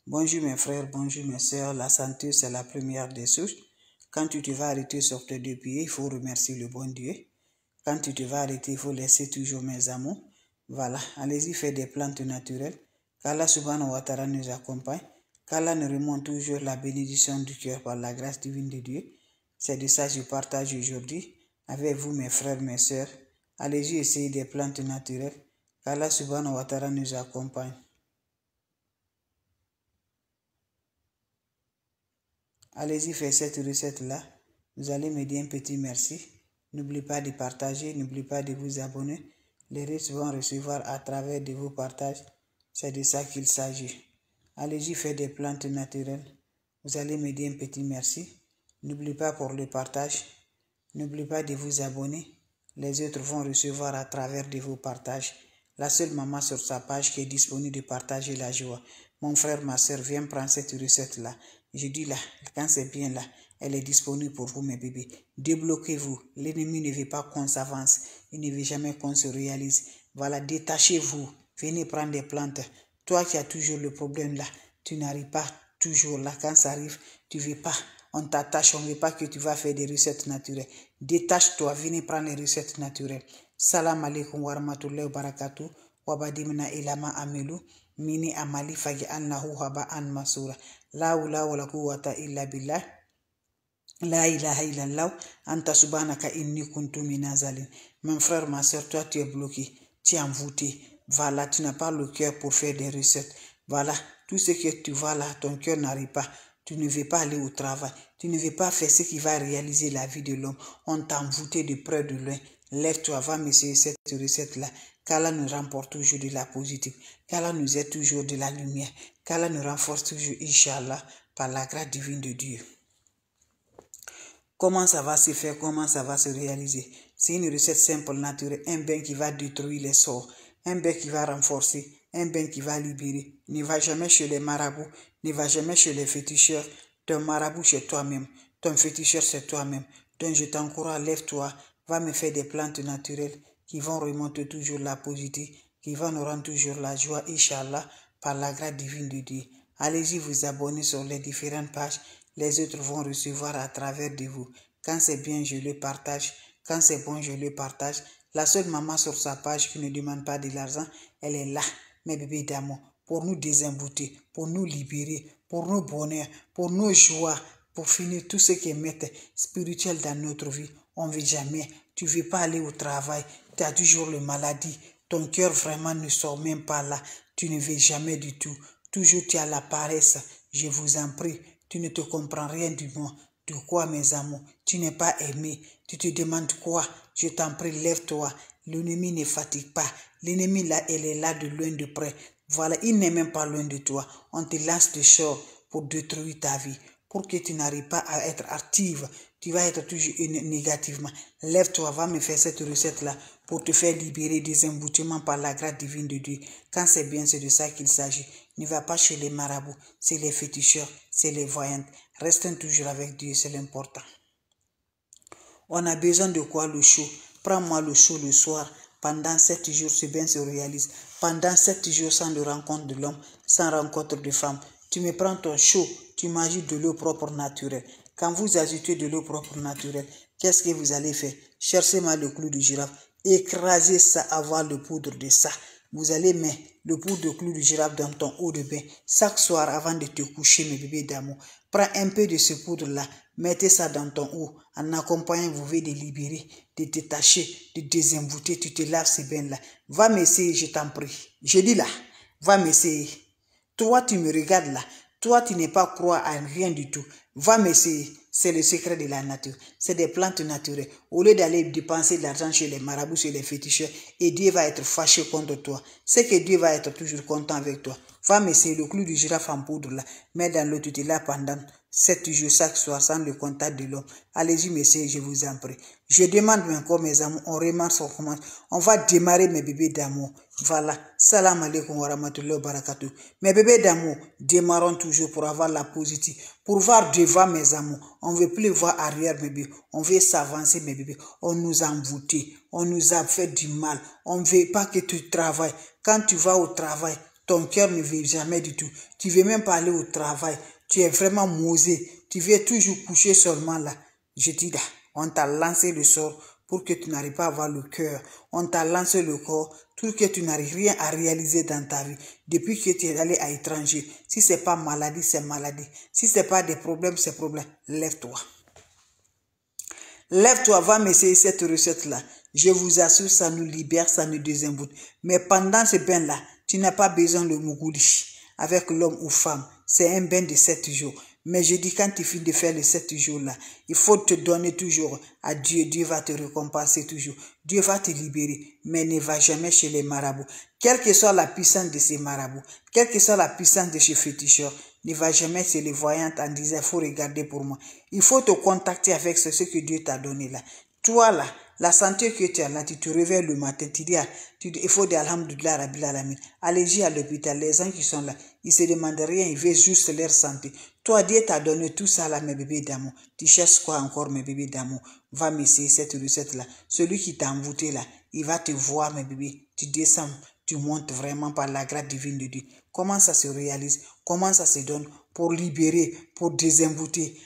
Bonjour mes frères, bonjour mes soeurs, la santé c'est la première des choses. Quand tu te vas arrêter sur tes deux pieds, il faut remercier le bon Dieu. Quand tu te vas arrêter, il faut laisser toujours mes amours. Voilà, allez-y faire des plantes naturelles. Qu'Allah subhanahu wa ta'ala nous accompagne. Qu'Allah nous remonte toujours la bénédiction du cœur par la grâce divine de Dieu. C'est de ça que je partage aujourd'hui avec vous mes frères, mes soeurs. Allez-y essayer des plantes naturelles. Qu'Allah subhanahu wa ta'ala nous accompagne. Allez-y faire cette recette-là. Vous allez me dire un petit merci. N'oubliez pas de partager, n'oubliez pas de vous abonner. Les risques vont recevoir à travers de vos partages. C'est de ça qu'il s'agit. Allez-y faire des plantes naturelles. Vous allez me dire un petit merci. N'oubliez pas pour le partage. N'oubliez pas de vous abonner. Les autres vont recevoir à travers de vos partages. La seule maman sur sa page qui est disponible de partager la joie. Mon frère, ma soeur, viens prendre cette recette-là. Je dis là, quand c'est bien là, elle est disponible pour vous, mes bébés. Débloquez-vous. L'ennemi ne veut pas qu'on s'avance. Il ne veut jamais qu'on se réalise. Voilà, détachez-vous. Venez prendre des plantes. Toi qui as toujours le problème là, tu n'arrives pas toujours là. Quand ça arrive, tu ne veux pas. On t'attache, on ne veut pas que tu vas faire des recettes naturelles. Détache-toi, venez prendre les recettes naturelles. Salam alaikum wa rahmatullahi wa barakatuh. Wabadimna ilama amelu. Mini amali fagi annahu haba an masura. La hawla wala quwwata illa billah. La ilaha illallah. Anta subhanaka inni kuntu minazalin. Mon frère, ma soeur, toi tu es bloqué. Tu es envoûté. Voilà, tu n'as pas le cœur pour faire des recettes. Voilà, tout ce que tu vois là, ton cœur n'arrive pas. Tu ne veux pas aller au travail. Tu ne veux pas faire ce qui va réaliser la vie de l'homme. On t'a envoûté de près de loin. Lève-toi, va m'essayer cette recette-là. Qu'Allah nous remporte toujours de la positive. Qu'Allah nous aide toujours de la lumière. Qu'Allah nous renforce toujours, Inch'Allah, par la grâce divine de Dieu. Comment ça va se faire? Comment ça va se réaliser? C'est une recette simple, naturelle. Un bain qui va détruire les sorts. Un bain qui va renforcer. Un bain qui va libérer. Ne va jamais chez les marabouts. Ne va jamais chez les féticheurs. Ton marabout, c'est toi-même. Ton féticheur, c'est toi-même. Donc je t'encourage, lève-toi. Va me faire des plantes naturelles qui vont remonter toujours la positive, qui vont nous rendre toujours la joie, Inch'Allah, par la grâce divine de Dieu. Allez-y vous abonner sur les différentes pages. Les autres vont recevoir à travers de vous. Quand c'est bien, je le partage. Quand c'est bon, je le partage. La seule maman sur sa page qui ne demande pas de l'argent, elle est là, mes bébés d'amour, pour nous désembouter, pour nous libérer, pour nos bonheurs, pour nos joies, pour finir tout ce qui est maître spirituel dans notre vie. On ne veut jamais. Tu ne veux pas aller au travail. Tu as toujours le maladie. Ton cœur vraiment ne sort même pas là. Tu ne veux jamais du tout. Toujours tu as la paresse. Je vous en prie. Tu ne te comprends rien du monde. De quoi, mes amours? Tu n'es pas aimé. Tu te demandes quoi? Je t'en prie, lève-toi. L'ennemi ne fatigue pas. L'ennemi là, elle est là de loin, de près. Voilà, il n'est même pas loin de toi. On te lance des sorts pour détruire ta vie. Pour que tu n'arrives pas à être active, tu vas être toujours négativement. Lève-toi, va me faire cette recette-là pour te faire libérer des emboutements par la grâce divine de Dieu. Quand c'est bien, c'est de ça qu'il s'agit. Ne va pas chez les marabouts, c'est les féticheurs, c'est les voyantes. Restons toujours avec Dieu, c'est l'important. On a besoin de quoi? Le chaud. Prends-moi le chaud le soir. Pendant 7 jours, ce bien se réalise. Pendant 7 jours sans de rencontre de l'homme, sans rencontre de femme. Tu me prends ton chaud, tu m'ajoutes de l'eau propre naturelle. Quand vous ajoutez de l'eau propre naturelle, qu'est-ce que vous allez faire? Cherchez-moi le clou de girafe. Écrasez ça, avoir le poudre de ça. Vous allez mettre le poudre de clou de girafe dans ton eau de bain. Chaque soir avant de te coucher, mes bébés d'amour. Prends un peu de ce poudre-là. Mettez ça dans ton eau. En accompagnant, vous voulez de libérer, de détacher, de désembouter. Tu te laves ces bains-là. Va m'essayer, je t'en prie. Je dis là, va m'essayer. Toi, tu me regardes là. Toi, tu n'es pas croire à rien du tout. Va m'essayer. C'est le secret de la nature. C'est des plantes naturelles. Au lieu d'aller dépenser de l'argent chez les marabouts, chez les féticheurs, et Dieu va être fâché contre toi. C'est que Dieu va être toujours content avec toi. Va m'essayer le clou du girafe en poudre là. Mets dans l'eau, tu te là pendant 7 jours chaque soir sans le contact de l'homme. Allez-y, messieurs, je vous en prie. Je demande encore, mes amours, on remarque, on commence. On va démarrer mes bébés d'amour. Voilà. Salam alaikum wa rahmatullahi wa barakatuh. Mes bébés d'amour, démarrons toujours pour avoir la positive. Pour voir devant, mes amours. On ne veut plus voir arrière, mes bébés. On veut s'avancer, mes bébés. On nous a envoûtés. On nous a fait du mal. On ne veut pas que tu travailles. Quand tu vas au travail, ton cœur ne veut jamais du tout. Tu veux même pas aller au travail. Tu es vraiment mauvais. Tu veux toujours coucher seulement là. Je dis là, on t'a lancé le sort pour que tu n'arrives pas à avoir le cœur. On t'a lancé le corps pour que tu n'arrives rien à réaliser dans ta vie. Depuis que tu es allé à l'étranger, si ce n'est pas maladie, c'est maladie. Si ce n'est pas des problèmes, c'est problème. Lève-toi. Lève-toi, va m'essayer cette recette-là. Je vous assure, ça nous libère, ça nous désemboute. Mais pendant ce bain-là, tu n'as pas besoin de mougouli avec l'homme ou femme. C'est un bain de 7 jours. Mais je dis, quand tu finis de faire les 7 jours-là, il faut te donner toujours à Dieu. Dieu va te récompenser toujours. Dieu va te libérer. Mais ne va jamais chez les marabouts. Quelle que soit la puissance de ces marabouts, quelle que soit la puissance de ces féticheurs, ne va jamais chez les voyantes en disant, il faut regarder pour moi. Il faut te contacter avec ce que Dieu t'a donné là. Toi là, la santé que tu as là, tu te réveilles le matin, tu dis, il faut dire Alhamdulillah Rabbil Alamin. Allez-y à l'hôpital, les gens qui sont là, ils se demandent rien, ils veulent juste leur santé. Toi, Dieu t'a donné tout ça là, mes bébés d'amour. Tu cherches quoi encore, mes bébés d'amour? Va m'essayer cette recette là. Celui qui t'a envoûté là, il va te voir, mes bébés. Tu descends, tu montes vraiment par la grâce divine de Dieu. Comment ça se réalise? Comment ça se donne pour libérer, pour désenvoûter?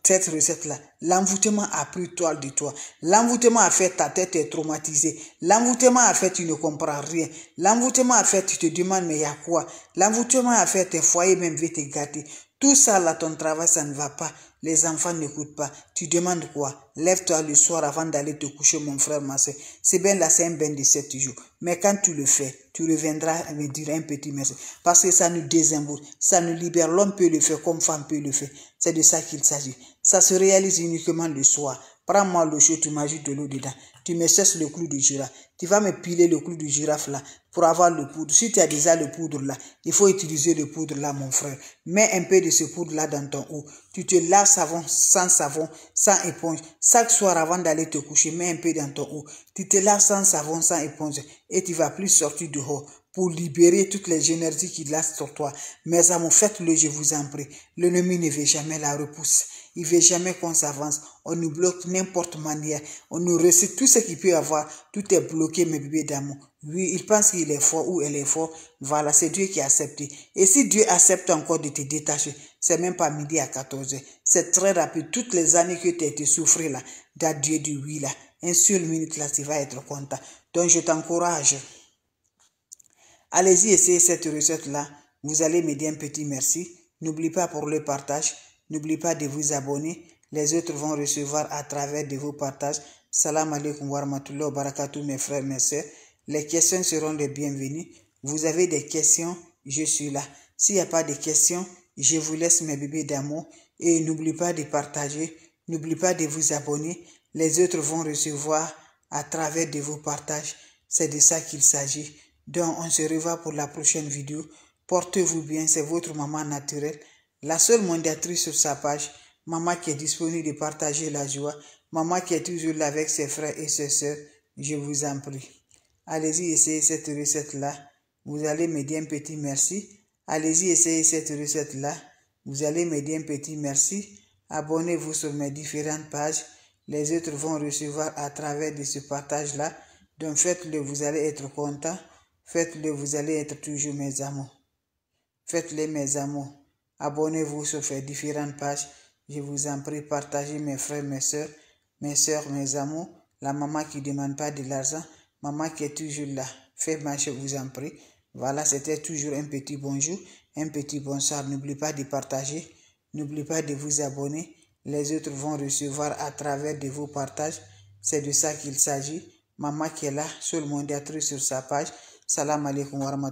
Cette recette-là, l'envoûtement a pris toile de toi. L'envoûtement a fait ta tête est traumatisée. L'envoûtement a fait tu ne comprends rien. L'envoûtement a fait tu te demandes mais il y a quoi? L'envoûtement a fait tes foyers même veulent te gâter. Tout ça là, ton travail, ça ne va pas. Les enfants n'écoutent pas. Tu demandes quoi? Lève-toi le soir avant d'aller te coucher, mon frère, ma soeur. C'est bien là, c'est un bain de 7 jours. Mais quand tu le fais, tu reviendras me dire un petit merci. Parce que ça nous désembourse, ça nous libère. L'homme peut le faire comme femme peut le faire. C'est de ça qu'il s'agit. Ça se réalise uniquement le soir. Prends-moi le chaud, tu m'ajoutes de l'eau dedans. Tu me cesses le clou de girafe. Tu vas me piler le clou de girafe là pour avoir le poudre. Si tu as déjà le poudre là, il faut utiliser le poudre là, mon frère. Mets un peu de ce poudre là dans ton eau. Tu te laves savon, sans éponge. Chaque soir avant d'aller te coucher, mets un peu dans ton eau. Tu te laves sans savon, sans éponge. Et tu vas plus sortir dehors pour libérer toutes les énergies qui lastent sur toi. Mes amours, faites-le, je vous en prie. L'ennemi ne veut jamais la repousser. Il ne veut jamais qu'on s'avance. On nous bloque n'importe manière. On nous recette tout ce qu'il peut avoir. Tout est bloqué, mes bébés d'amour. Oui, il pense qu'il est fort ou elle est fort. Voilà, c'est Dieu qui a accepté. Et si Dieu accepte encore de te détacher, c'est même pas midi à 14h. C'est très rapide. Toutes les années que tu as été souffrir là, Dieu dit oui là. Un seul minute là, tu vas être content. Donc je t'encourage. Allez-y, essayez cette recette-là. Vous allez me dire un petit merci. N'oubliez pas pour le partage. N'oubliez pas de vous abonner. Les autres vont recevoir à travers de vos partages. Salam alaikum wa rahmatullahi wa barakatuh, mes frères, mes sœurs. Les questions seront les bienvenues. Vous avez des questions, je suis là. S'il n'y a pas de questions, je vous laisse mes bébés d'amour. Et n'oubliez pas de partager. N'oubliez pas de vous abonner. Les autres vont recevoir à travers de vos partages. C'est de ça qu'il s'agit. Donc, on se revoit pour la prochaine vidéo. Portez-vous bien, c'est votre maman naturelle. La seule mondiatrice sur sa page. Maman qui est disponible de partager la joie. Maman qui est toujours là avec ses frères et ses sœurs. Je vous en prie. Allez-y, essayez cette recette-là. Vous allez me dire un petit merci. Allez-y, essayez cette recette-là. Vous allez me dire un petit merci. Abonnez-vous sur mes différentes pages. Les autres vont recevoir à travers de ce partage-là. Donc faites-le, vous allez être content. Faites-le, vous allez être toujours mes amours. Faites-le, mes amours. Abonnez-vous sur ces différentes pages. Je vous en prie, partagez mes frères, mes soeurs, mes amours. La maman qui ne demande pas de l'argent. Maman qui est toujours là. Faites marcher, je vous en prie. Voilà, c'était toujours un petit bonjour, un petit bonsoir. N'oubliez pas de partager. N'oubliez pas de vous abonner. Les autres vont recevoir à travers de vos partages. C'est de ça qu'il s'agit. Maman qui est là, seule mondiatrice sur sa page. Salam alaikum wa rahmatullahi.